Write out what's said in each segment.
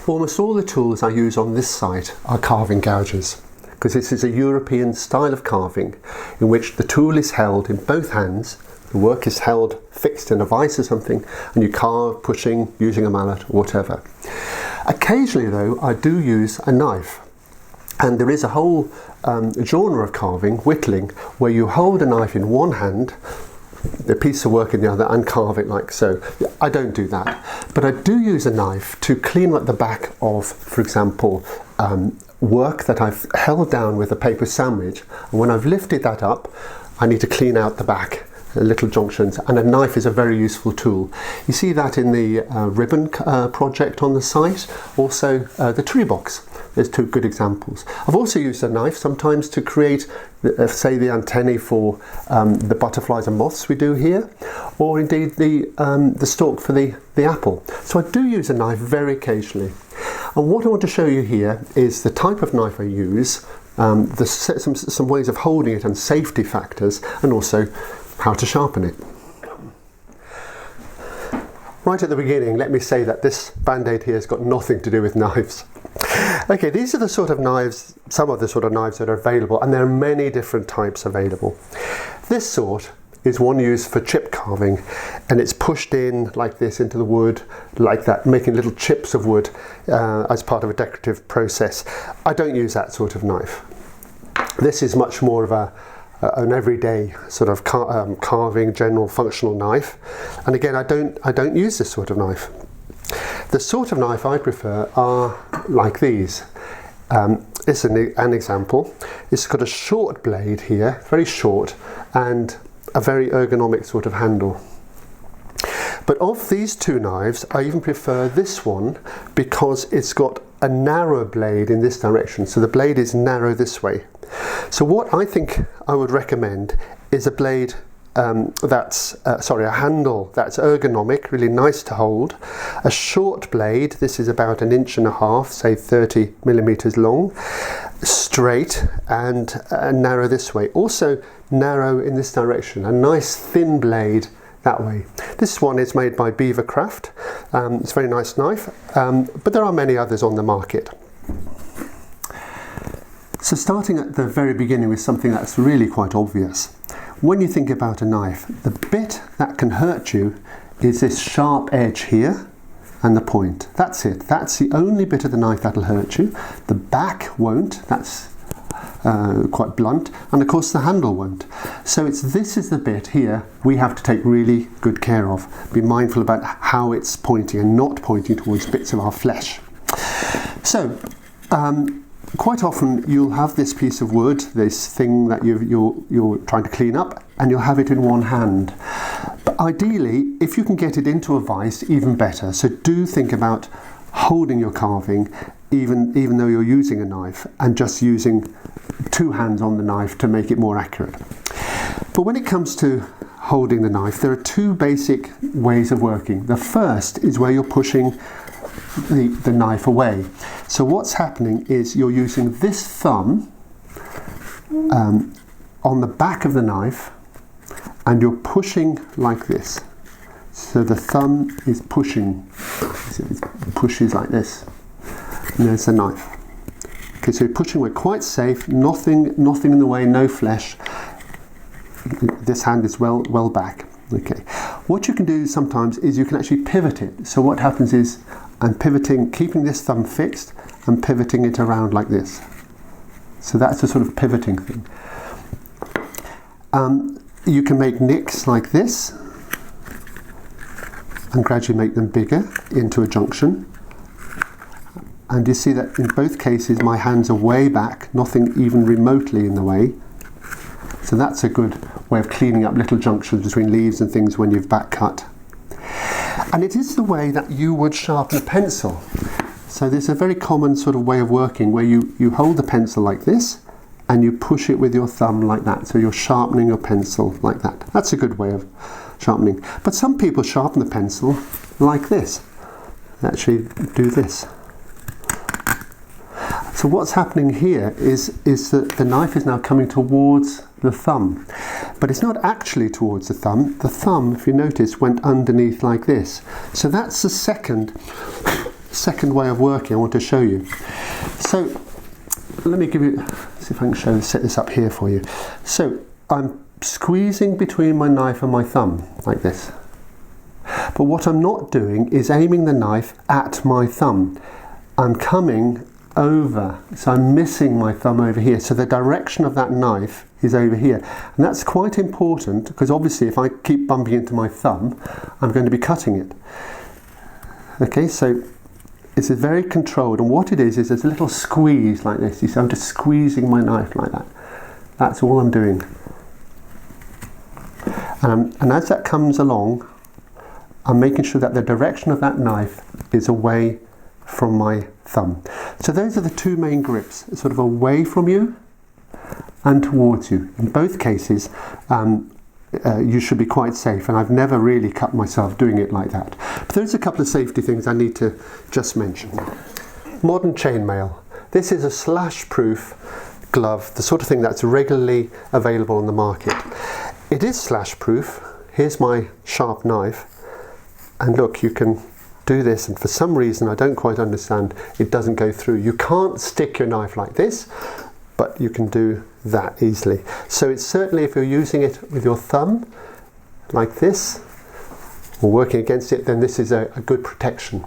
Almost all the tools I use on this site are carving gouges, because this is a European style of carving in which the tool is held in both hands, the work is held fixed in a vise or something, and you carve pushing, using a mallet or whatever. Occasionally though, I do use a knife, and there is a whole genre of carving, whittling, where you hold a knife in one hand, the piece of work in the other, and carve it like so. I don't do that, but I do use a knife to clean up the back of, for example, work that I've held down with a paper sandwich, and when I've lifted that up, I need to clean out the back, little junctions, and a knife is a very useful tool. You see that in the ribbon project on the site, also the tree box. There's two good examples. I've also used a knife sometimes to create, say, the antennae for the butterflies and moths we do here, or indeed the stalk for the apple. So I do use a knife very occasionally. And what I want to show you here is the type of knife I use, some ways of holding it and safety factors, and also how to sharpen it. Right at the beginning, let me say that this band-aid here has got nothing to do with knives. Okay, these are the sort of knives, some of the sort of knives that are available, and there are many different types available. This sort is one used for chip carving, and it's pushed in like this into the wood, like that, making little chips of wood as part of a decorative process. I don't use that sort of knife. This is much more of an everyday sort of carving, general functional knife, and again, I don't use this sort of knife. The sort of knife I prefer are like these. This is an example. It's got a short blade here, very short, and a very ergonomic sort of handle. But of these two knives, I even prefer this one because it's got a narrow blade in this direction, so the blade is narrow this way. So what I think I would recommend is a blade a handle that's ergonomic, really nice to hold, a short blade, this is about 1.5 inches, say 30 millimeters long, straight, and narrow this way. Also narrow in this direction, a nice thin blade that way. This one is made by Beaver Craft. It's a very nice knife, but there are many others on the market. So starting at the very beginning with something that's really quite obvious. When you think about a knife, the bit that can hurt you is this sharp edge here and the point. That's it. That's the only bit of the knife that'll hurt you. The back won't. That's quite blunt. And of course the handle won't. So this is the bit here we have to take really good care of. Be mindful about how it's pointing and not pointing towards bits of our flesh. So, quite often you'll have this piece of wood, this thing that you're trying to clean up, and you'll have it in one hand. But ideally, if you can get it into a vise, even better. So do think about holding your carving, even though you're using a knife, and just using two hands on the knife to make it more accurate. But when it comes to holding the knife, there are two basic ways of working. The first is where you're pushing the knife away. So what's happening is you're using this thumb on the back of the knife, and you're pushing like this. So the thumb is pushing, it pushes like this, and there's the knife. Okay, so you're pushing away, quite safe, nothing in the way, no flesh. This hand is well back. Okay, what you can do sometimes is you can actually pivot it. So what happens is I'm pivoting, keeping this thumb fixed and pivoting it around like this. So that's a sort of pivoting thing. You can make nicks like this and gradually make them bigger into a junction. And you see that in both cases my hands are way back, nothing even remotely in the way. So that's a good way of cleaning up little junctions between leaves and things when you've back cut. And it is the way that you would sharpen a pencil. So there's a very common sort of way of working where you hold the pencil like this and you push it with your thumb like that. So you're sharpening your pencil like that. That's a good way of sharpening. But some people sharpen the pencil like this. They actually do this. So what's happening here is that the knife is now coming towards the thumb, but it's not actually towards the thumb. The thumb, if you notice, went underneath like this. So that's the second second way of working I want to show you. So let me see if I can set this up here for you. So I'm squeezing between my knife and my thumb like this. But what I'm not doing is aiming the knife at my thumb. I'm coming over, so I'm missing my thumb over here. So the direction of that knife is over here. And that's quite important because obviously if I keep bumping into my thumb, I'm going to be cutting it. Okay, so it's very controlled, and what it is there's a little squeeze like this. You see, I'm just squeezing my knife like that. That's all I'm doing. And as that comes along, I'm making sure that the direction of that knife is away from my thumb. So those are the two main grips, sort of away from you and towards you. In both cases, you should be quite safe, and I've never really cut myself doing it like that. But there's a couple of safety things I need to just mention. Modern chainmail. This is a slash-proof glove, the sort of thing that's regularly available on the market. It is slash-proof. Here's my sharp knife, and look, you can do this, and for some reason I don't quite understand, it doesn't go through. You can't stick your knife like this, but you can do that easily. So it's certainly, if you're using it with your thumb like this or working against it, then this is a good protection.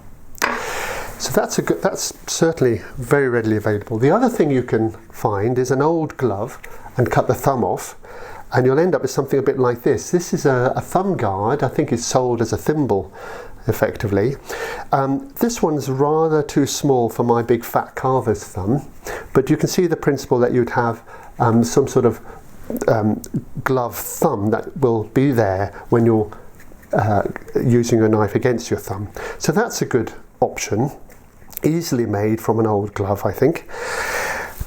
So that's certainly very readily available. The other thing you can find is an old glove and cut the thumb off, and you'll end up with something a bit like this. This is a thumb guard. I think it's sold as a thimble effectively. This one's rather too small for my big fat carver's thumb, but you can see the principle that you'd have some sort of glove thumb that will be there when you're using your knife against your thumb. So that's a good option, easily made from an old glove, I think.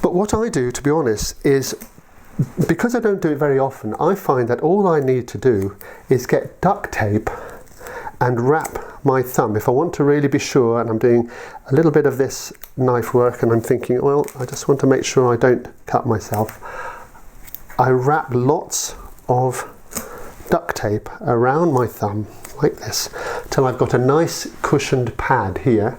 But what I do, to be honest, is, because I don't do it very often, I find that all I need to do is get duct tape and wrap my thumb. If I want to really be sure, and I'm doing a little bit of this knife work and I'm thinking, well, I just want to make sure I don't cut myself, I wrap lots of duct tape around my thumb like this till I've got a nice cushioned pad here,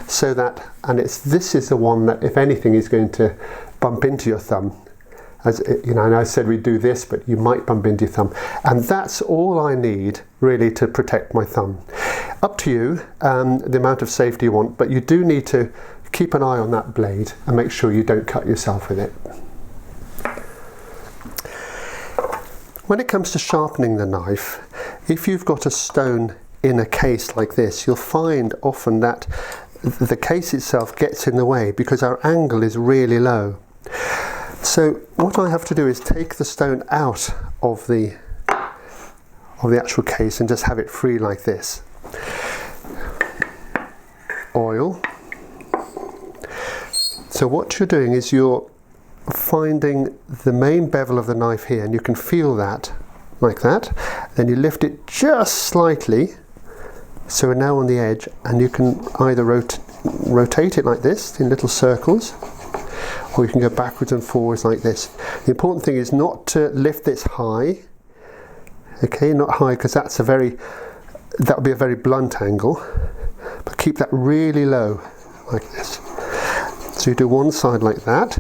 so that, and this is the one that, if anything, is going to bump into your thumb. As you know, and I said we'd do this, but you might bump into your thumb, and that's all I need really to protect my thumb. Up to you, the amount of safety you want, but you do need to keep an eye on that blade and make sure you don't cut yourself with it. When it comes to sharpening the knife, if you've got a stone in a case like this, you'll find often that the case itself gets in the way because our angle is really low. So what I have to do is take the stone out of the actual case and just have it free like this. Oil. So what you're doing is you're finding the main bevel of the knife here, and you can feel that like that. Then you lift it just slightly, so we're now on the edge, and you can either rotate it like this in little circles, or you can go backwards and forwards like this. The important thing is not to lift this high, okay, not high, because that would be a very blunt angle, but keep that really low like this. So you do one side like that,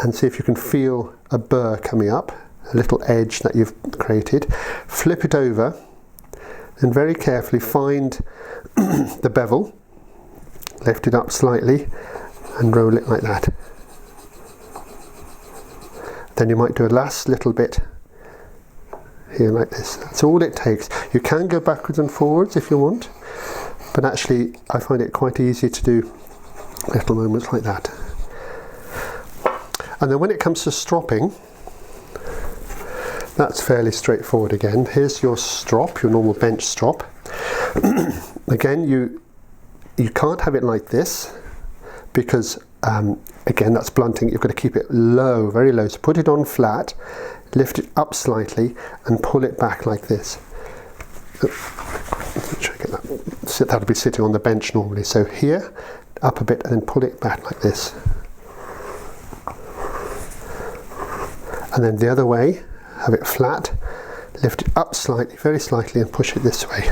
and see if you can feel a burr coming up, a little edge that you've created. Flip it over, and very carefully find the bevel, lift it up slightly, and roll it like that. Then you might do a last little bit here like this. That's all it takes. You can go backwards and forwards if you want, but actually I find it quite easy to do little moments like that. And then when it comes to stropping, that's fairly straightforward again. Here's your strop, your normal bench strop. Again, you can't have it like this, because again, that's blunting. You've got to keep it low, very low. So put it on flat, lift it up slightly, and pull it back like this. That'll be sitting on the bench normally. So here, up a bit, and then pull it back like this. And then the other way, have it flat, lift it up slightly, very slightly, and push it this way.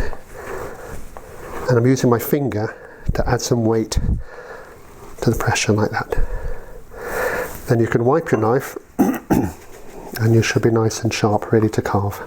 And I'm using my finger to add some weight to the pressure like that. Then you can wipe your knife and you should be nice and sharp, ready to carve.